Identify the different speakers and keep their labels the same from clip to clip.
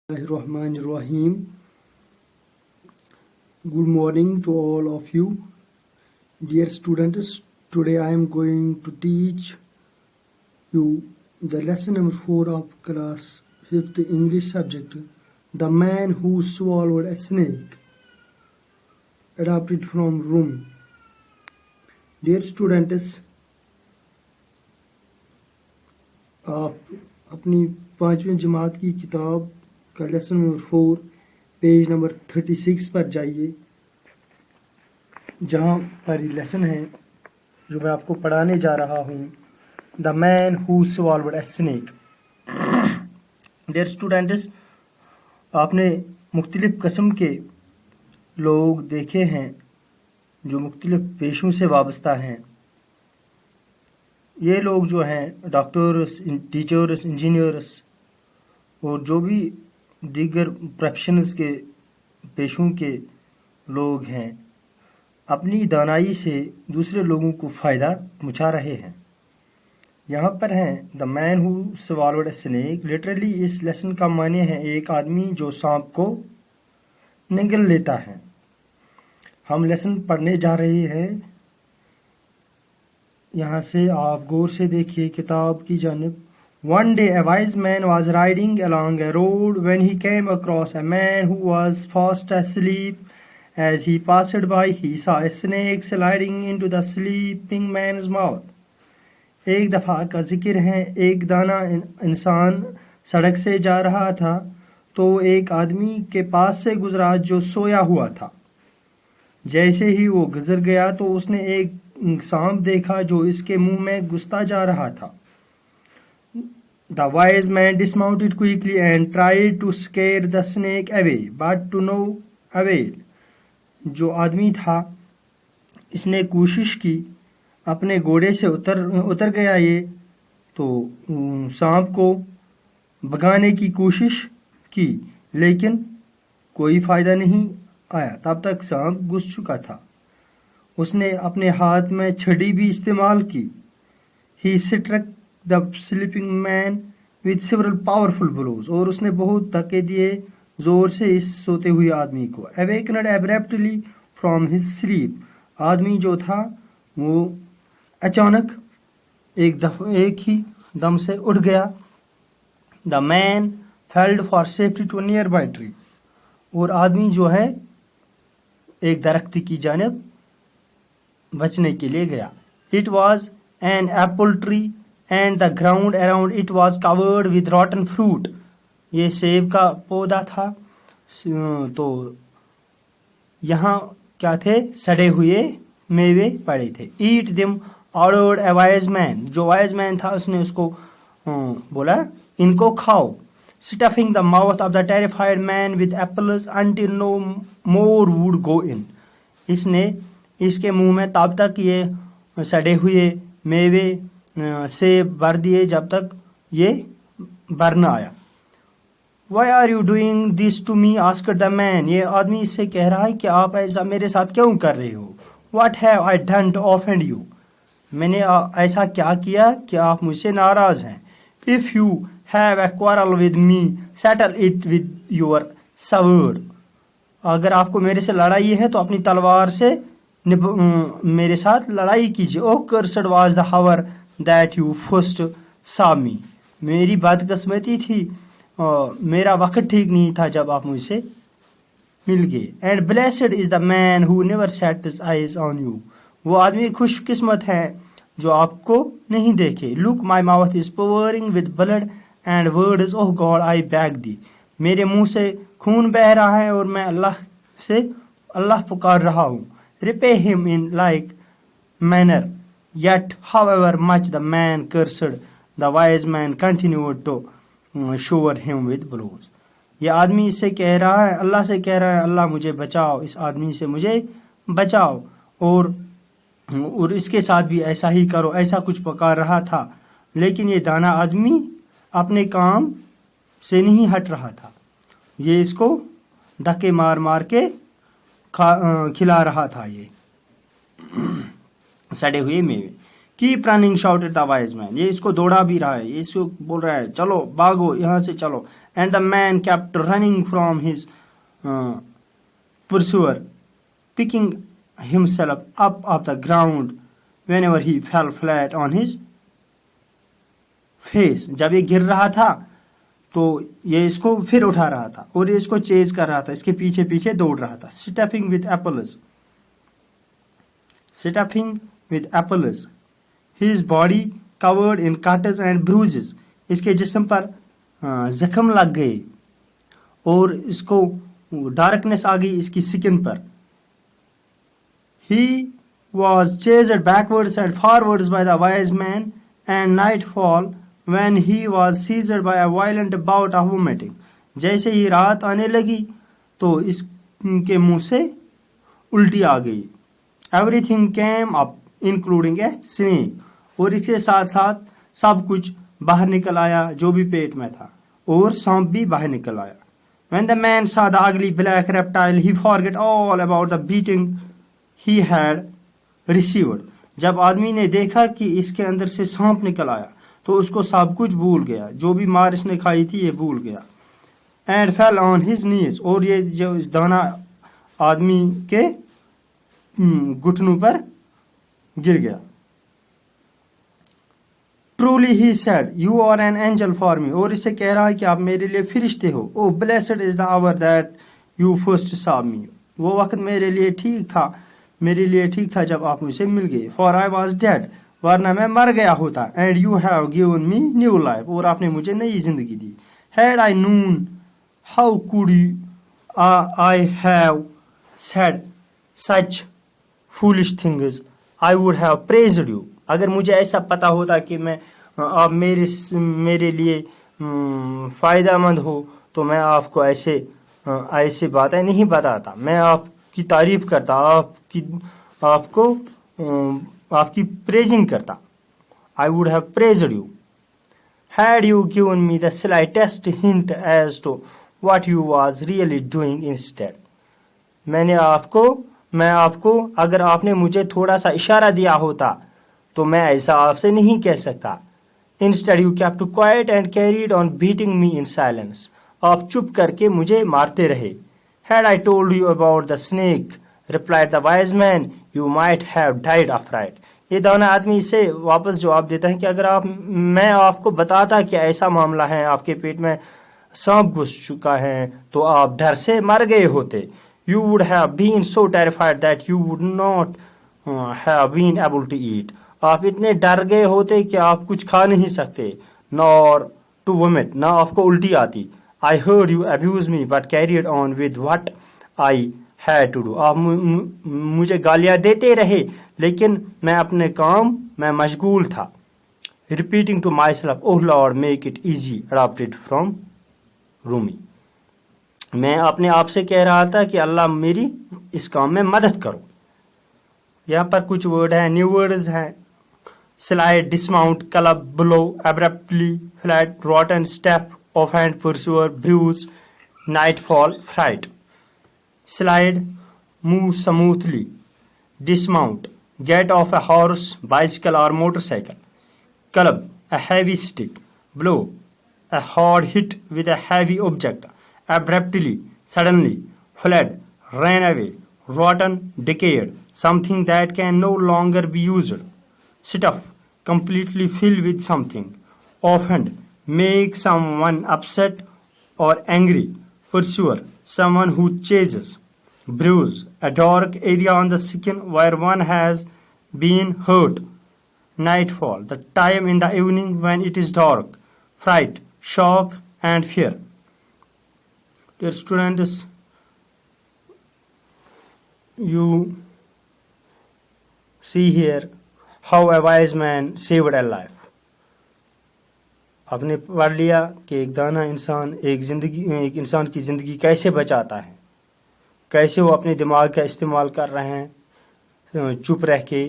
Speaker 1: Bismillahirrahmanirrahim. Good morning to all of you. Dear students, today I am going to teach you the lesson number 4 of class 5th English subject, The Man Who Swallowed a Snake, adapted from Rumi. Dear students, आप अपनी 5वीं जमात की किताब का lesson number 4 page number 36 पर जाइए, जहाँ पर ये लेसन है जो मैं आपको पढ़ाने जा रहा हूँ, the man who swallowed a snake. Dear students, आपने मुख्तलिफ किस्म के लोग देखे हैं जो मुख्तलिफ पेशों से वाबस्ता हैं। ये लोग जो हैं डॉक्टर्स, टीचर्स, इंजीनियर्स और जो भी दीगर प्रोफेशंस के पेशों के लोग हैं, अपनी दानाई से दूसरे लोगों को फ़ायदा पहुंचा रहे हैं। यहाँ पर हैं the man who swallowed a snake. Literally इस लेसन का माने है एक आदमी जो सांप को निगल लेता है। हम लेसन पढ़ने जा रहे हैं, यहाँ से आप गौर से देखिए किताब की जानिब। One day a wise man was riding along a road when he came across a man who was fast asleep. As he passed by, he saw a snake sliding into the sleeping man's mouth. एक दफ़ा का जिक्र है, एक दाना इंसान सड़क से जा रहा था तो एक आदमी के पास से गुजरा जो सोया हुआ था। जैसे ही वो गुजर गया तो उसने एक सांप देखा जो इसके मुंह में घुसता जा रहा था। The wise man dismounted quickly and tried to scare the snake away, but to no avail. जो आदमी था इसने कोशिश की, अपने घोड़े से उतर गया ये तो सांप को भगाने की कोशिश की, लेकिन कोई फ़ायदा नहीं आया। तब तक सांप घुस चुका था। उसने अपने हाथ में छड़ी भी इस्तेमाल की। He struck the sleeping man with several powerful blows. और उसने बहुत धक्के दिए जोर से इस सोते हुए आदमी को। Awakened abruptly from his sleep. आदमी जो था वो अचानक एक ही दम से उठ गया। The man fled for safety to a nearby tree. और आदमी जो है एक दरख्त की जानिब बचने के लिए गया। It was an apple tree and the ground around it was covered with rotten fruit. ये सेब का पौधा था तो यहाँ क्या थे, सड़े हुए मेवे पड़े थे। Eat them, ordered a wise man. जो वाइज मैन था उसने उसको बोला इनको खाओ। Stuffing the mouth of the terrified man with apples until no more would go in. इसने इसके मुंह में तब तक ये सड़े हुए मेवे से भर दिए जब तक ये भर न आया। Why are you doing this to me? asked the man. ये आदमी इससे कह रहा है कि आप ऐसा मेरे साथ क्यों कर रहे हो? What have I done to offend you? मैंने ऐसा क्या किया कि आप मुझसे नाराज हैं? If you have a quarrel with me, settle it with your sword. अगर आपको मेरे से लड़ाई है तो अपनी तलवार से मेरे साथ लड़ाई कीजिए। Oh cursed was the hour that you first saw me. मेरी बदकिस्मती थी, मेरा वक्त ठीक नहीं था जब आप मुझसे मिल गए। And blessed is the man who never set his eyes on you. वो आदमी खुशकिस्मत है जो आपको नहीं देखे। Look, my mouth is pouring with blood and words, oh God, I beg thee. मेरे मुंह से खून बह रहा है और मैं अल्लाह पुकार रहा हूँ। Repay him in like manner. Yet, however much the man cursed, the wise man continued to shower him with blows. ये आदमी इससे कह रहा है, अल्लाह से कह रहा है, अल्लाह मुझे बचाओ, इस आदमी से मुझे बचाओ, और इसके साथ भी ऐसा ही करो, ऐसा कुछ पुकार रहा था। लेकिन ये दाना आदमी अपने काम से नहीं हट रहा था। ये इसको धक्के मार मार के खिला रहा था ये सड़े हुए मेवे। Keep running shouted the wise man, ये इसको दौड़ा भी रहा है, ये इसको बोल रहा है चलो भागो यहाँ से चलो। and the man kept running from his pursuer, picking himself up off the ground whenever he fell flat on his face. जब ये गिर रहा था तो ये इसको फिर उठा रहा था और ये इसको चेज कर रहा था, इसके पीछे पीछे दौड़ रहा था. Stepping with apples, his body covered in cuts and bruises. इसके जिस्म पर जख्म लग गए और इसको डार्कनेस आ गई इसकी स्किन पर. He was chased backwards and forwards by the wise man, and nightfall when he was seized by a violent bout of vomiting. जैसे ही रात आने लगी तो इसके मुंह से उल्टी आ गई. Everything came up including a snake. और इसके साथ साथ सब कुछ बाहर निकल आया जो भी पेट में था और सांप भी बाहर निकल आया. When the man saw the ugly black reptile, he forgot all about the beating he had received. जब आदमी ने देखा कि इसके अंदर से सांप निकल आया तो उसको सब कुछ भूल गया, जो भी मार इसने खाई थी ये भूल गया. And fell on his knees. और ये जो इस दाना आदमी के घुटनों पर गिर गया. Truly he said, you are an angel for me. और इससे कह रहा है कि आप मेरे लिए फरिश्ते हो. Oh, blessed is the hour that you first saw me. वो वक्त मेरे लिए ठीक था जब आप मुझसे मिल गए. For I was dead. वरना मैं मर गया होता. And you have given me new life. और आपने मुझे नई जिंदगी दी. Had I known, how could I have said such foolish things? I would have praised you. अगर मुझे ऐसा पता होता कि आप मेरे लिए फ़ायदेमंद हो तो मैं आपको ऐसे बातें नहीं बताता. मैं आपकी तारीफ करता, आपकी प्रेजिंग करता. I would have praised you. Had you given me the slightest hint as to what you was really doing instead. मैं आपको अगर आपने मुझे थोड़ा सा इशारा दिया होता तो मैं ऐसा आपसे नहीं कह सकता. Instead you kept quiet and carried on beating me in silence. आप चुप करके मुझे मारते रहे. Had I told you about the snake, replied the wise man, you might have died of fright. ये दाना आदमी इससे वापस जवाब देता है कि अगर मैं आपको बताता कि ऐसा मामला है, आपके पेट में सांप घुस चुका है तो आप डर से मर गए होते. You would have been so terrified that you would not have been able to eat. आप इतने डर गए होते कि आप कुछ खा नहीं सकते. Nor to vomit. ना आपको उल्टी आती. I heard you abuse me but carried on with what I had to do. आप मुझे गालियां देते रहे लेकिन मैं अपने काम में मशगूल था. Repeating to myself, oh Lord, make it easy. Adapted from Rumi. मैं अपने आप से कह रहा था कि अल्लाह मेरी इस काम में मदद करो. यहाँ पर कुछ वर्ड हैं, न्यू वर्ड्स हैं. Slide, dismount, club, blow, abruptly, flat, rotten, step, offhand, pursuer, bruise, nightfall, fright. Slide, move smoothly. Dismount, get off a horse, bicycle or motorcycle. Club, a heavy stick. Blow, a hard hit with a heavy object. Abruptly, suddenly. Fled, ran away. Rotten, decayed, something that can no longer be used. Stuff, completely filled with something. Offhand, make someone upset or angry. Pursuer, someone who chases. Bruise, a dark area on the skin where one has been hurt. Nightfall, the time in the evening when it is dark. Fright, shock and fear. Dear students, you see here how a wise man saved a life. आपने पढ़ लिया कि एक दाना इंसान एक इंसान की ज़िंदगी कैसे बचाता है, कैसे वो अपने दिमाग का इस्तेमाल कर रहे हैं, चुप रह के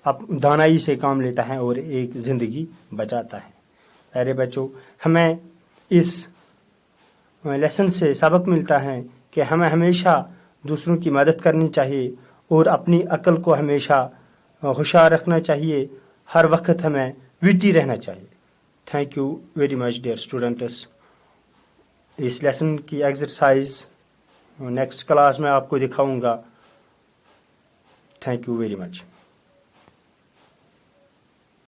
Speaker 1: अब दानाई से काम लेता है और एक ज़िंदगी बचाता है. प्यारे बच्चों, हमें इस लेसन से सबक मिलता है कि हमें हमेशा दूसरों की मदद करनी चाहिए और अपनी अक्ल को हमेशा होशियार रखना चाहिए. हर वक्त हमें विटी रहना चाहिए. Thank you very much dear students. اس لیسن کی ایکسرسائز نیکسٹ کلاس میں آپ کو دکھاؤں گا. Thank you very much.